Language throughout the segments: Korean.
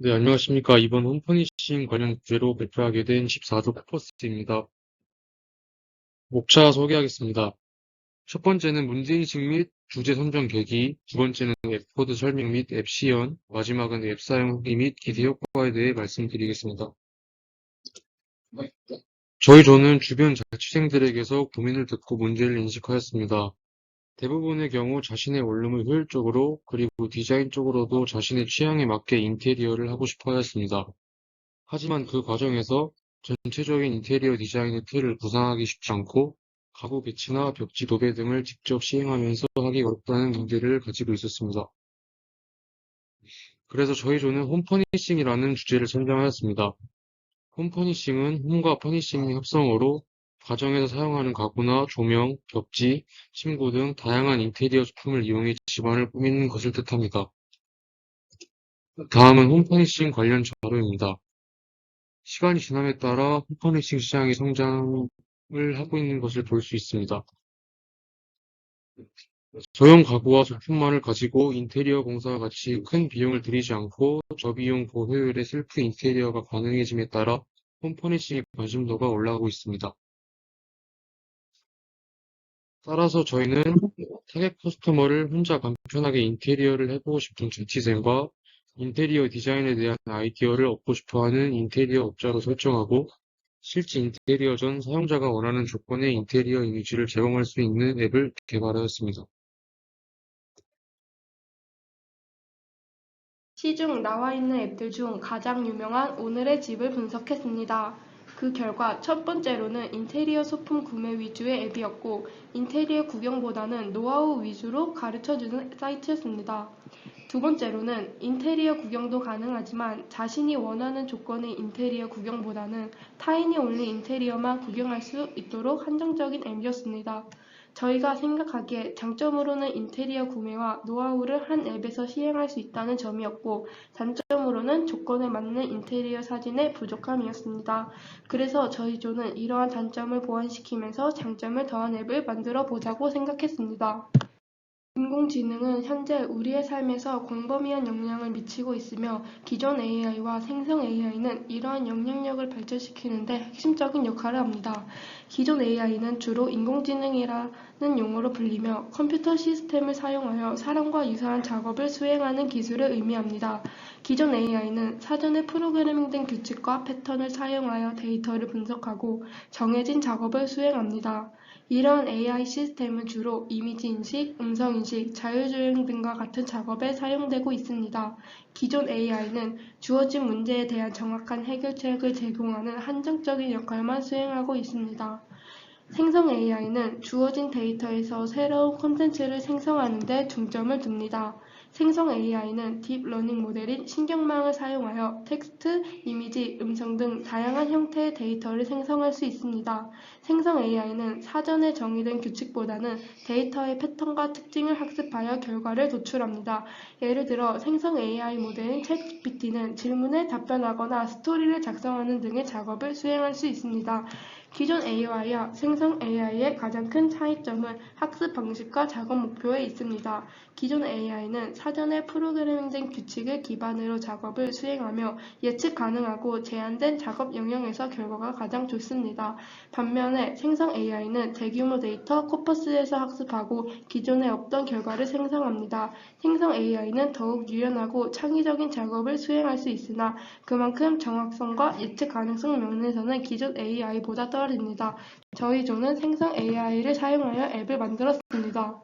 네, 안녕하십니까. 이번 홈퍼니싱 관련 주제로 발표하게 된 14조 코퍼스입니다. 목차 소개하겠습니다. 첫 번째는 문제인식 및 주제 선정 계기, 두 번째는 앱 코드 설명 및 앱 시연, 마지막은 앱 사용 후기 및 기대 효과에 대해 말씀드리겠습니다. 저희 조는 주변 자취생들에게서 고민을 듣고 문제를 인식하였습니다. 대부분의 경우 자신의 원룸을 효율적으로 그리고 디자인적으로도 자신의 취향에 맞게 인테리어를 하고 싶어 하였습니다. 하지만 그 과정에서 전체적인 인테리어 디자인의 틀을 구상하기 쉽지 않고 가구 배치나 벽지 도배 등을 직접 시행하면서 하기 어렵다는 문제를 가지고 있었습니다. 그래서 저희 조는 홈퍼니싱이라는 주제를 선정하였습니다. 홈퍼니싱은 홈과 퍼니싱의 합성어로 가정에서 사용하는 가구나 조명, 벽지, 침구 등 다양한 인테리어 소품을 이용해 집안을 꾸미는 것을 뜻합니다. 다음은 홈퍼니싱 관련 자료입니다. 시간이 지남에 따라 홈퍼니싱 시장이 성장을 하고 있는 것을 볼 수 있습니다. 소형 가구와 소품만을 가지고 인테리어 공사와 같이 큰 비용을 들이지 않고 저비용 고효율의 셀프 인테리어가 가능해짐에 따라 홈퍼니싱의 관심도가 올라가고 있습니다. 따라서 저희는 타겟 커스터머를 혼자 간편하게 인테리어를 해보고 싶은 자취생과 인테리어 디자인에 대한 아이디어를 얻고 싶어하는 인테리어 업자로 설정하고 실제 인테리어 전 사용자가 원하는 조건의 인테리어 이미지를 제공할 수 있는 앱을 개발하였습니다. 시중 나와 있는 앱들 중 가장 유명한 오늘의 집을 분석했습니다. 그 결과 첫 번째로는 인테리어 소품 구매 위주의 앱이었고, 인테리어 구경보다는 노하우 위주로 가르쳐주는 사이트였습니다. 두 번째로는 인테리어 구경도 가능하지만 자신이 원하는 조건의 인테리어 구경보다는 타인이 올린 인테리어만 구경할 수 있도록 한정적인 앱이었습니다. 저희가 생각하기에 장점으로는 인테리어 구매와 노하우를 한 앱에서 시행할 수 있다는 점이었고, 단점으로는 조건에 맞는 인테리어 사진의 부족함이었습니다. 그래서 저희 조는 이러한 단점을 보완시키면서 장점을 더한 앱을 만들어 보자고 생각했습니다. 인공지능은 현재 우리의 삶에서 광범위한 영향을 미치고 있으며 기존 AI와 생성 AI는 이러한 영향력을 발전시키는 데 핵심적인 역할을 합니다. 기존 AI는 주로 인공지능이라는 용어로 불리며 컴퓨터 시스템을 사용하여 사람과 유사한 작업을 수행하는 기술을 의미합니다. 기존 AI는 사전에 프로그래밍된 규칙과 패턴을 사용하여 데이터를 분석하고 정해진 작업을 수행합니다. 이런 AI 시스템은 주로 이미지 인식, 음성 인식, 자율주행 등과 같은 작업에 사용되고 있습니다. 기존 AI는 주어진 문제에 대한 정확한 해결책을 제공하는 한정적인 역할만 수행하고 있습니다. 생성 AI는 주어진 데이터에서 새로운 콘텐츠를 생성하는 데 중점을 둡니다. 생성 AI는 딥러닝 모델인 신경망을 사용하여 텍스트, 이미지, 음성 등 다양한 형태의 데이터를 생성할 수 있습니다. 생성 AI는 사전에 정의된 규칙보다는 데이터의 패턴과 특징을 학습하여 결과를 도출합니다. 예를 들어 생성 AI 모델인 챗GPT는 질문에 답변하거나 스토리를 작성하는 등의 작업을 수행할 수 있습니다. 기존 AI와 생성 AI의 가장 큰 차이점은 학습 방식과 작업 목표에 있습니다. 기존 AI는 사전에 프로그래밍된 규칙을 기반으로 작업을 수행하며 예측 가능하고 제한된 작업 영역에서 결과가 가장 좋습니다. 반면에 생성 AI는 대규모 데이터 코퍼스에서 학습하고 기존에 없던 결과를 생성합니다. 생성 AI는 더욱 유연하고 창의적인 작업을 수행할 수 있으나 그만큼 정확성과 예측 가능성 면에서는 기존 AI보다 떨어집니다. 저희 조는 생성 AI를 사용하여 앱을 만들었습니다.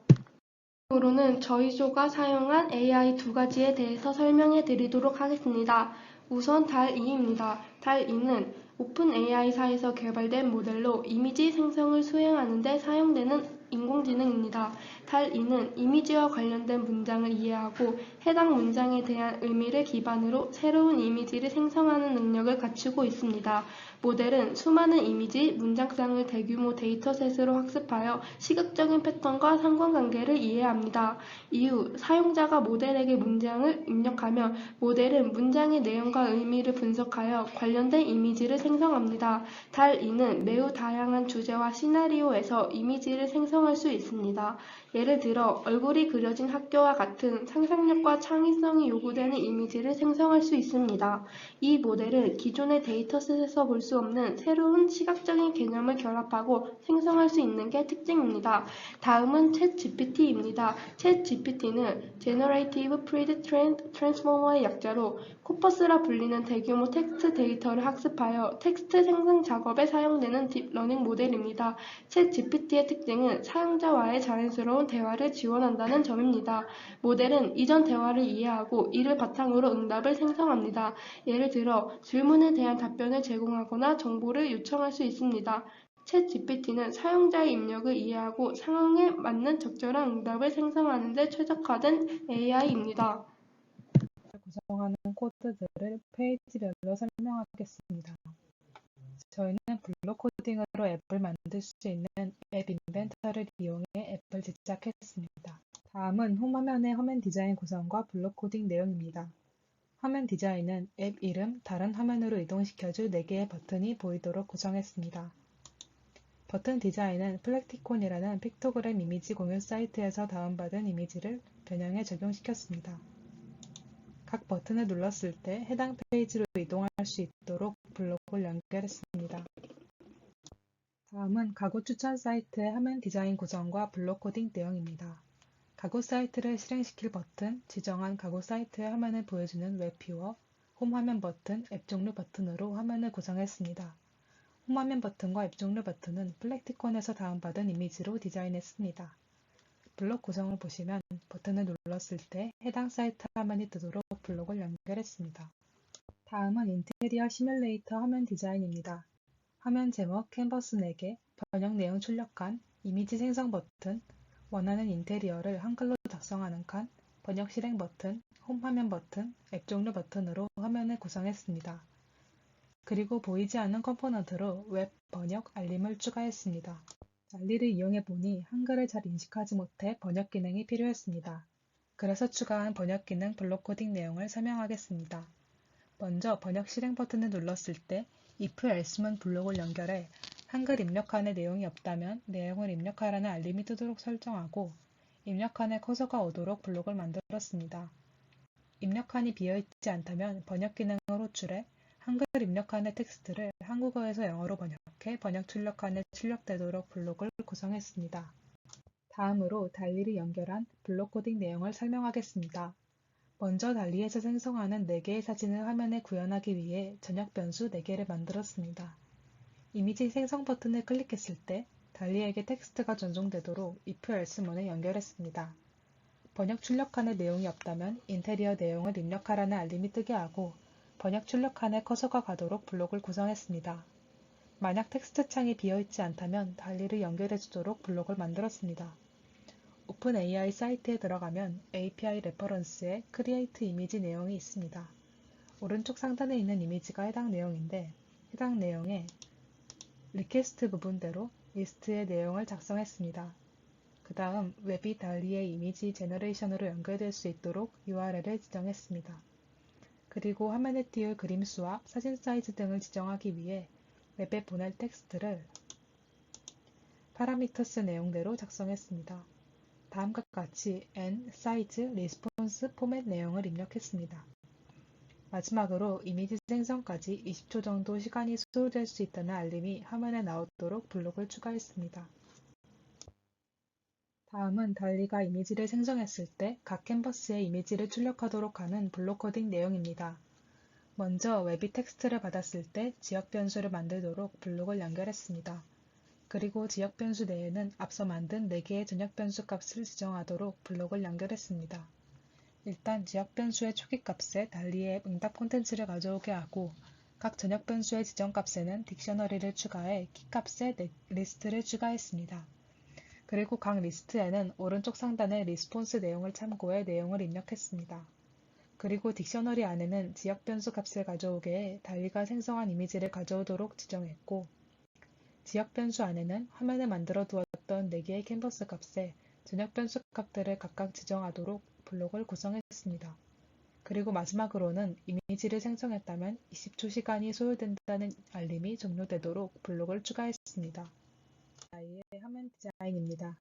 다음으로는 저희 조가 사용한 AI 두 가지에 대해서 설명해 드리도록 하겠습니다. 우선 달2입니다. 달2는 오픈 AI사에서 개발된 모델로 이미지 생성을 수행하는 데 사용되는 인공지능입니다. 달2는 이미지와 관련된 문장을 이해하고 해당 문장에 대한 의미를 기반으로 새로운 이미지를 생성하는 능력을 갖추고 있습니다. 모델은 수많은 이미지, 문장상을 대규모 데이터셋으로 학습하여 시각적인 패턴과 상관관계를 이해합니다. 이후 사용자가 모델에게 문장을 입력하면 모델은 문장의 내용과 의미를 분석하여 관련된 이미지를 생성합니다. 달2는 매우 다양한 주제와 시나리오에서 이미지를 생성하는 생성할 수 있습니다. 예를 들어 얼굴이 그려진 학교와 같은 상상력과 창의성이 요구되는 이미지를 생성할 수 있습니다. 이 모델은 기존의 데이터셋에서 볼 수 없는 새로운 시각적인 개념을 결합하고 생성할 수 있는 게 특징입니다. 다음은 챗GPT입니다. 챗GPT는 Generative Pre-trained Transformer의 약자로 코퍼스라 불리는 대규모 텍스트 데이터를 학습하여 텍스트 생성 작업에 사용되는 딥러닝 모델입니다. 챗GPT의 특징은 사용자와의 자연스러운 대화를 지원한다는 점입니다. 모델은 이전 대화를 이해하고 이를 바탕으로 응답을 생성합니다. 예를 들어 질문에 대한 답변을 제공하거나 정보를 요청할 수 있습니다. 챗GPT는 사용자의 입력을 이해하고 상황에 맞는 적절한 응답을 생성하는 데 최적화된 AI입니다. 구성하는 코드들을 페이지별로 설명하겠습니다. 저희는 블록 코딩으로 앱을 만들 수 있는 앱 인벤터를 이용해 앱을 제작했습니다. 다음은 홈화면의 화면 디자인 구성과 블록 코딩 내용입니다. 화면 디자인은 앱 이름, 다른 화면으로 이동시켜줄 4개의 버튼이 보이도록 구성했습니다. 버튼 디자인은 플래티콘이라는 픽토그램 이미지 공유 사이트에서 다운받은 이미지를 변형해 적용시켰습니다. 각 버튼을 눌렀을 때 해당 페이지로 이동할 수 있도록 블록을 연결했습니다. 다음은 가구 추천 사이트의 화면 디자인 구성과 블록 코딩 내용입니다. 가구 사이트를 실행시킬 버튼, 지정한 가구 사이트의 화면을 보여주는 웹뷰어, 홈 화면 버튼, 앱 종류 버튼으로 화면을 구성했습니다. 홈 화면 버튼과 앱 종류 버튼은 플래티콘에서 다운받은 이미지로 디자인했습니다. 블록 구성을 보시면 버튼을 눌렀을 때 해당 사이트 화면이 뜨도록 블록을 연결했습니다. 다음은 인테리어 시뮬레이터 화면 디자인입니다. 화면 제목 캔버스 4개, 번역 내용 출력칸, 이미지 생성 버튼, 원하는 인테리어를 한글로 작성하는 칸, 번역 실행 버튼, 홈 화면 버튼, 앱 종류 버튼으로 화면을 구성했습니다. 그리고 보이지 않는 컴포넌트로 웹 번역 알림을 추가했습니다. 달리를 이용해보니 한글을 잘 인식하지 못해 번역 기능이 필요했습니다. 그래서 추가한 번역 기능 블록 코딩 내용을 설명하겠습니다. 먼저 번역 실행 버튼을 눌렀을 때 if else문 블록을 연결해 한글 입력칸에 내용이 없다면 내용을 입력하라는 알림이 뜨도록 설정하고 입력칸에 커서가 오도록 블록을 만들었습니다. 입력칸이 비어있지 않다면 번역 기능을 호출해 한글 입력칸의 텍스트를 한국어에서 영어로 번역해 번역 출력칸에 출력되도록 블록을 구성했습니다. 다음으로 달리를 연결한 블록 코딩 내용을 설명하겠습니다. 먼저 달리에서 생성하는 4개의 사진을 화면에 구현하기 위해 전역 변수 4개를 만들었습니다. 이미지 생성 버튼을 클릭했을 때 달리에게 텍스트가 전송되도록 if else문을 연결했습니다. 번역 출력칸에 내용이 없다면 인테리어 내용을 입력하라는 알림이 뜨게 하고 번역 출력칸에 커서가 가도록 블록을 구성했습니다. 만약 텍스트 창이 비어있지 않다면 달리를 연결해주도록 블록을 만들었습니다. 오픈AI 사이트에 들어가면 API 레퍼런스에 크리에이트 이미지 내용이 있습니다. 오른쪽 상단에 있는 이미지가 해당 내용인데 해당 내용에 리퀘스트 부분대로 리스트의 내용을 작성했습니다. 그 다음 웹이 달리의 이미지 제너레이션으로 연결될 수 있도록 URL을 지정했습니다. 그리고 화면에 띄울 그림 수와 사진 사이즈 등을 지정하기 위해 웹에 보낼 텍스트를 파라미터스 내용대로 작성했습니다. 다음과 같이 n, 사이즈, 리스폰스, 포맷 내용을 입력했습니다. 마지막으로 이미지 생성까지 20초 정도 시간이 소요될 수 있다는 알림이 화면에 나오도록 블록을 추가했습니다. 다음은 달리가 이미지를 생성했을 때 각 캔버스에 이미지를 출력하도록 하는 블록 코딩 내용입니다. 먼저 웹이 텍스트를 받았을 때 지역 변수를 만들도록 블록을 연결했습니다. 그리고 지역 변수 내에는 앞서 만든 4개의 전역 변수 값을 지정하도록 블록을 연결했습니다. 일단 지역 변수의 초기 값에 달리의 응답 콘텐츠를 가져오게 하고 각 전역 변수의 지정 값에는 딕셔너리를 추가해 키 값에 리스트를 추가했습니다. 그리고 각 리스트에는 오른쪽 상단의 리스폰스 내용을 참고해 내용을 입력했습니다. 그리고 딕셔너리 안에는 지역 변수 값을 가져오게 해 달리가 생성한 이미지를 가져오도록 지정했고 지역 변수 안에는 화면에 만들어 두었던 4개의 캔버스 값에 전역 변수 값들을 각각 지정하도록 블록을 구성했습니다. 그리고 마지막으로는 이미지를 생성했다면 20초 시간이 소요된다는 알림이 종료되도록 블록을 추가했습니다. 아이의 화면 디자인입니다.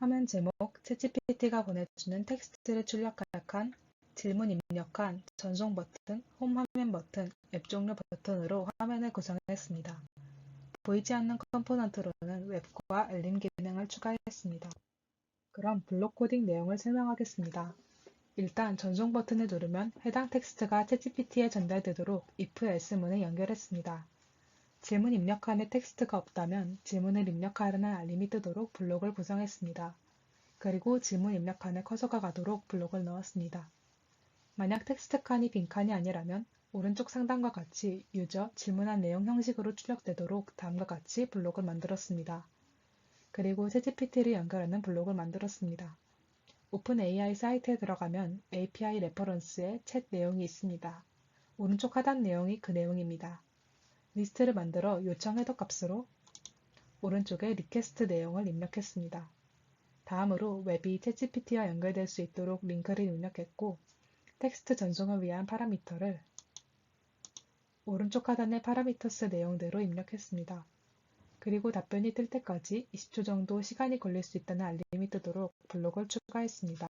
화면 제목, 챗GPT가 보내주는 텍스트를 출력할 칸, 질문 입력칸, 전송 버튼, 홈 화면 버튼, 앱 종류 버튼으로 화면을 구성했습니다. 보이지 않는 컴포넌트로는 웹과 알림 기능을 추가했습니다. 그럼 블록 코딩 내용을 설명하겠습니다. 일단 전송 버튼을 누르면 해당 텍스트가 챗GPT에 전달되도록 if-else문을 연결했습니다. 질문 입력함에 텍스트가 없다면 질문을 입력하라는 알림이 뜨도록 블록을 구성했습니다. 그리고 질문 입력칸에 커서가 가도록 블록을 넣었습니다. 만약 텍스트 칸이 빈칸이 아니라면 오른쪽 상단과 같이 유저 질문한 내용 형식으로 출력되도록 다음과 같이 블록을 만들었습니다. 그리고 챗GPT를 연결하는 블록을 만들었습니다. 오픈AI 사이트에 들어가면 API 레퍼런스에 챗 내용이 있습니다. 오른쪽 하단 내용이 그 내용입니다. 리스트를 만들어 요청 헤더 값으로 오른쪽에 리퀘스트 내용을 입력했습니다. 다음으로 웹이 챗GPT와 연결될 수 있도록 링크를 입력했고 텍스트 전송을 위한 파라미터를 오른쪽 하단의 파라미터스 내용대로 입력했습니다. 그리고 답변이 뜰 때까지 20초 정도 시간이 걸릴 수 있다는 알림이 뜨도록 블록을 추가했습니다.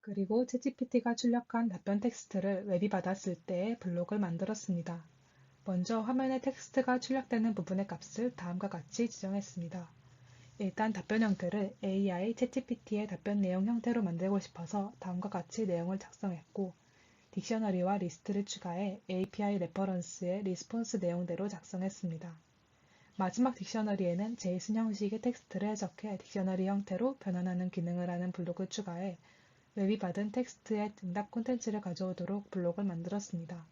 그리고 챗GPT가 출력한 답변 텍스트를 웹이 받았을 때의 블록을 만들었습니다. 먼저 화면에 텍스트가 출력되는 부분의 값을 다음과 같이 지정했습니다. 일단 답변 형태를 AI 챗GPT의 답변 내용 형태로 만들고 싶어서 다음과 같이 내용을 작성했고 딕셔너리와 리스트를 추가해 API 레퍼런스의 리스폰스 내용대로 작성했습니다. 마지막 딕셔너리에는 JSON 형식의 텍스트를 해석해 딕셔너리 형태로 변환하는 기능을 하는 블록을 추가해 웹이 받은 텍스트의 응답 콘텐츠를 가져오도록 블록을 만들었습니다.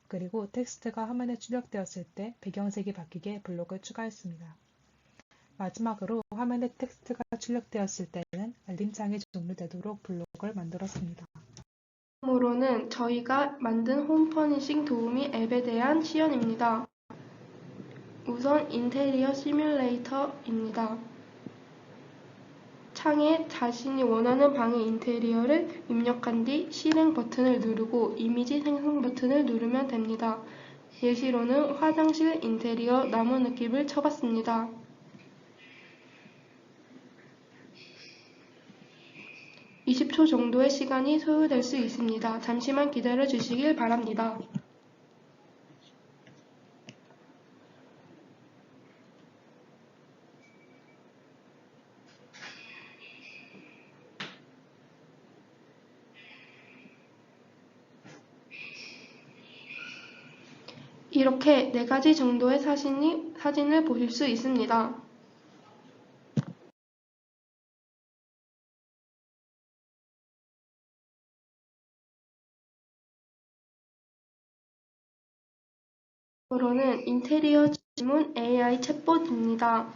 그리고 텍스트가 화면에 출력되었을 때 배경색이 바뀌게 블록을 추가했습니다. 마지막으로 화면에 텍스트가 출력되었을 때는 알림창이 종료되도록 블록을 만들었습니다. 다음으로는 저희가 만든 홈 퍼니싱 도우미 앱에 대한 시연입니다. 우선 인테리어 시뮬레이터입니다. 창에 자신이 원하는 방의 인테리어를 입력한 뒤 실행 버튼을 누르고 이미지 생성 버튼을 누르면 됩니다. 예시로는 화장실 인테리어 나무 느낌을 쳐봤습니다. (20초) 정도의 시간이 소요될 수 있습니다. 잠시만 기다려 주시길 바랍니다. 이렇게 4가지 정도의 사진을 보실 수 있습니다. 다음으로는 인테리어 질문 AI 챗봇입니다.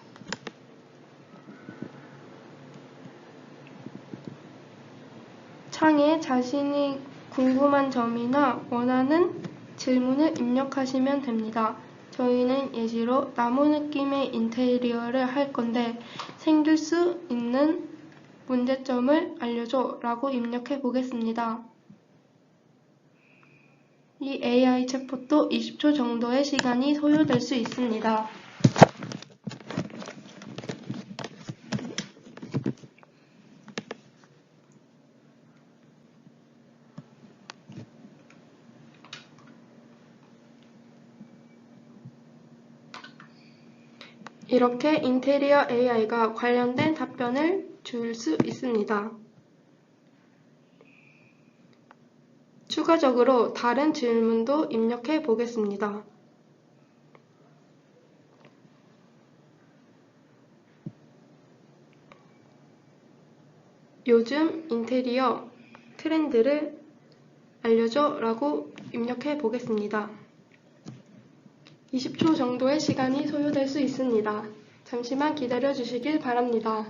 창에 자신이 궁금한 점이나 원하는 질문을 입력하시면 됩니다. 저희는 예시로 나무 느낌의 인테리어를 할 건데 생길 수 있는 문제점을 알려줘 라고 입력해 보겠습니다. 이 AI 챗봇도 20초 정도의 시간이 소요될 수 있습니다. 이렇게 인테리어 AI가 관련된 답변을 줄 수 있습니다. 추가적으로 다른 질문도 입력해 보겠습니다. 요즘 인테리어 트렌드를 알려줘 라고 입력해 보겠습니다. 20초 정도의 시간이 소요될 수 있습니다. 잠시만 기다려 주시길 바랍니다.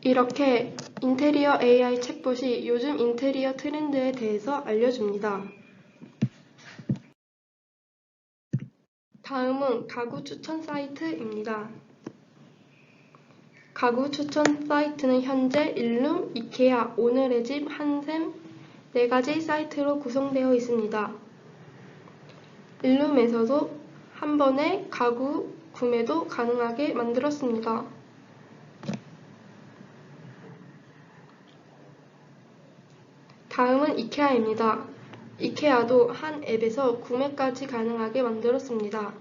이렇게 인테리어 AI 챗봇이 요즘 인테리어 트렌드에 대해서 알려줍니다. 다음은 가구 추천 사이트입니다. 가구 추천 사이트는 현재 일룸, 이케아, 오늘의 집, 한샘, 4가지 사이트로 구성되어 있습니다. 일룸에서도 한 번에 가구 구매도 가능하게 만들었습니다. 다음은 이케아입니다. 이케아도 한 앱에서 구매까지 가능하게 만들었습니다.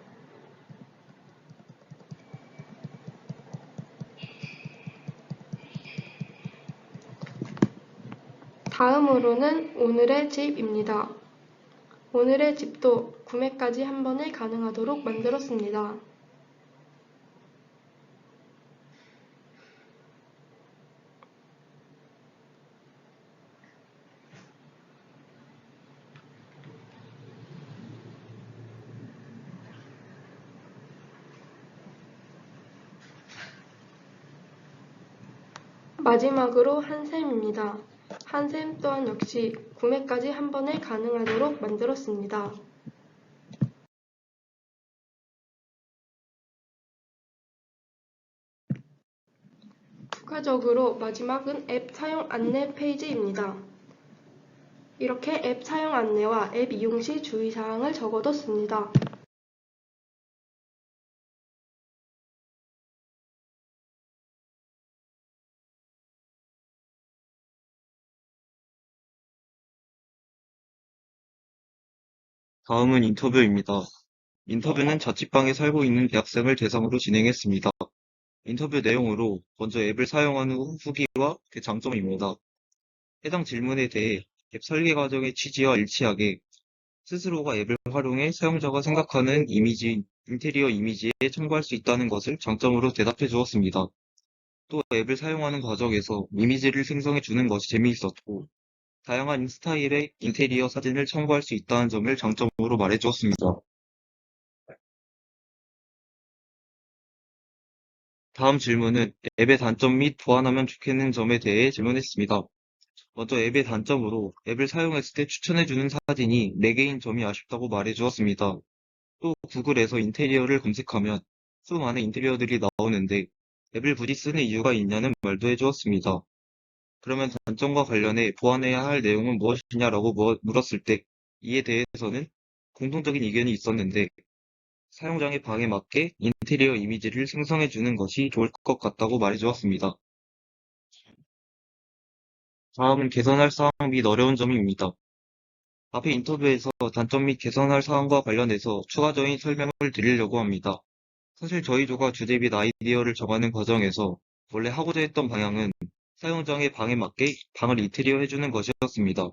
다음으로는 오늘의 집입니다. 오늘의 집도 구매까지 한 번에 가능하도록 만들었습니다. 마지막으로 한샘입니다. 한샘 또한 역시 구매까지 한 번에 가능하도록 만들었습니다. 추가적으로 마지막은 앱 사용 안내 페이지입니다. 이렇게 앱 사용 안내와 앱 이용 시 주의사항을 적어뒀습니다. 다음은 인터뷰입니다. 인터뷰는 자취방에 살고 있는 대학생을 대상으로 진행했습니다. 인터뷰 내용으로 먼저 앱을 사용한 후 후기와 그 장점입니다. 해당 질문에 대해 앱 설계 과정의 취지와 일치하게 스스로가 앱을 활용해 사용자가 생각하는 인테리어 이미지에 참고할 수 있다는 것을 장점으로 대답해 주었습니다. 또 앱을 사용하는 과정에서 이미지를 생성해 주는 것이 재미있었고, 다양한 스타일의 인테리어 사진을 첨부할 수 있다는 점을 장점으로 말해 주었습니다. 다음 질문은 앱의 단점 및 보완하면 좋겠는 점에 대해 질문했습니다. 먼저 앱의 단점으로 앱을 사용했을 때 추천해주는 사진이 4개인 점이 아쉽다고 말해 주었습니다. 또 구글에서 인테리어를 검색하면 수많은 인테리어들이 나오는데 앱을 굳이 쓰는 이유가 있냐는 말도 해주었습니다. 그러면 단점과 관련해 보완해야 할 내용은 무엇이냐라고 물었을 때 이에 대해서는 공통적인 의견이 있었는데 사용자의 방에 맞게 인테리어 이미지를 생성해주는 것이 좋을 것 같다고 말해주었습니다. 다음은 개선할 사항 및 어려운 점입니다. 앞의 인터뷰에서 단점 및 개선할 사항과 관련해서 추가적인 설명을 드리려고 합니다. 사실 저희 조가 주제 및 아이디어를 정하는 과정에서 원래 하고자 했던 방향은 사용자의 방에 맞게 방을 인테리어 해주는 것이었습니다.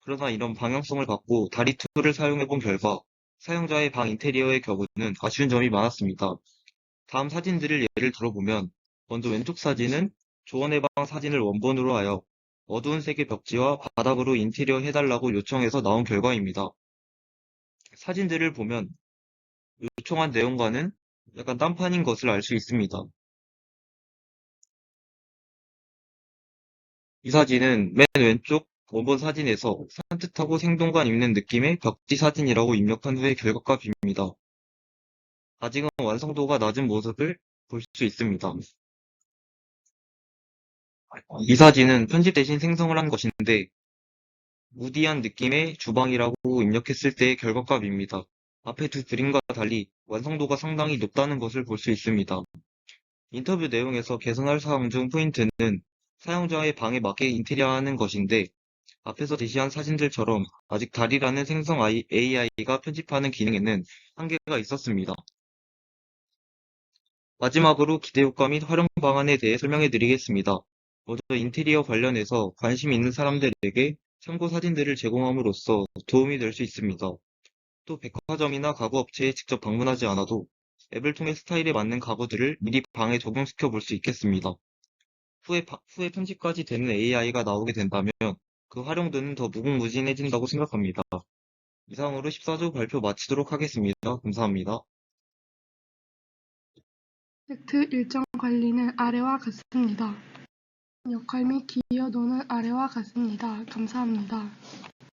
그러나 이런 방향성을 갖고 다리2를 사용해본 결과 사용자의 방 인테리어의 경우는 아쉬운 점이 많았습니다. 다음 사진들을 예를 들어보면 먼저 왼쪽 사진은 조원의 방 사진을 원본으로 하여 어두운 색의 벽지와 바닥으로 인테리어 해달라고 요청해서 나온 결과입니다. 사진들을 보면 요청한 내용과는 약간 딴판인 것을 알 수 있습니다. 이 사진은 맨 왼쪽 원본 사진에서 산뜻하고 생동감 있는 느낌의 벽지 사진이라고 입력한 후의 결과값입니다. 아직은 완성도가 낮은 모습을 볼 수 있습니다. 이 사진은 편집 대신 생성을 한 것인데 무디한 느낌의 주방이라고 입력했을 때의 결과값입니다. 앞의 두 그림과 달리 완성도가 상당히 높다는 것을 볼 수 있습니다. 인터뷰 내용에서 개선할 사항 중 포인트는 사용자의 방에 맞게 인테리어하는 것인데 앞에서 제시한 사진들처럼 아직 달이라는 생성 AI가 편집하는 기능에는 한계가 있었습니다. 마지막으로 기대효과 및 활용 방안에 대해 설명해 드리겠습니다. 먼저 인테리어 관련해서 관심 있는 사람들에게 참고 사진들을 제공함으로써 도움이 될 수 있습니다. 또 백화점이나 가구 업체에 직접 방문하지 않아도 앱을 통해 스타일에 맞는 가구들을 미리 방에 적용시켜 볼 수 있겠습니다. 후에 편집까지 되는 AI가 나오게 된다면 그 활용도는 더 무궁무진해진다고 생각합니다. 이상으로 14조 발표 마치도록 하겠습니다. 감사합니다. 프로젝트 일정 관리는 아래와 같습니다. 역할 및 기여도는 아래와 같습니다. 감사합니다.